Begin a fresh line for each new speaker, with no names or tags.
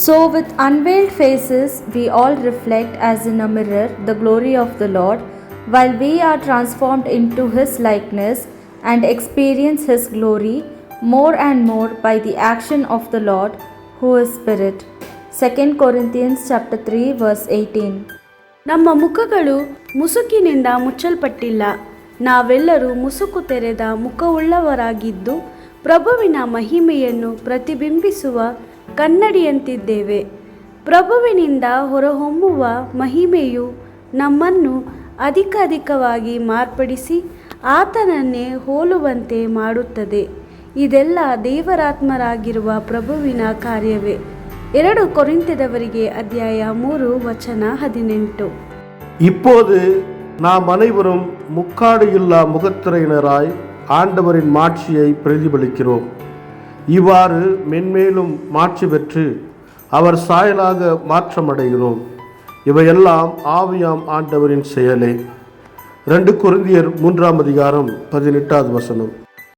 So, with unveiled faces, we all reflect as in a mirror the glory of the Lord, while we are transformed into His likeness and experience His glory more and more by the action of the Lord, who is Spirit. 2 Corinthians chapter 3 verse 18.
ನಮ್ಮ ಮುಖಗಳು ಮುಸುಕಿನಿಂದ ಮುಚ್ಚಲ್ಪಟ್ಟಿಲ್ಲ. ನಾವೆಲ್ಲರೂ ಮುಸುಕು ತೆರೆದ ಮುಖವುಳ್ಳವರಾಗಿದ್ದು ಪ್ರಭುವಿನ ಮಹಿಮೆಯನ್ನು ಪ್ರತಿಬಿಂಬಿಸುವ ಕನ್ನಡಿಯಂತಿದ್ದೇವೆ. ಪ್ರಭುವಿನಿಂದ ಹೊರಹೊಮ್ಮುವ ಮಹಿಮೆಯು ನಮ್ಮನ್ನು ಅಧಿಕವಾಗಿ ಮಾರ್ಪಡಿಸಿ ಆತನನ್ನೇ ಹೋಲುವಂತೆ ಮಾಡುತ್ತದೆ. ಇದೆಲ್ಲ ದೇವರಾತ್ಮರಾಗಿರುವ ಪ್ರಭುವಿನ ಕಾರ್ಯವೇ. 2 ಕೊರಿಂಥದವರಿಗೆ ಅಧ್ಯಾಯ 3 ವಚನ 18.
இப்போது நாம் அனைவரும் முக்காடு இல்லா முகத்திரையினராய் ஆண்டவரின் மாட்சியை பிரதிபலிக்கிறோம். இவ்வாறு மென்மேலும் மாட்சி பெற்று அவர் சாயலாக மாற்றமடைகிறோம். இவையெல்லாம் ஆவியாம் ஆண்டவரின் செயலே. 2 கொரிந்தியர் 3 அதிகாரம் 18 வசனம்.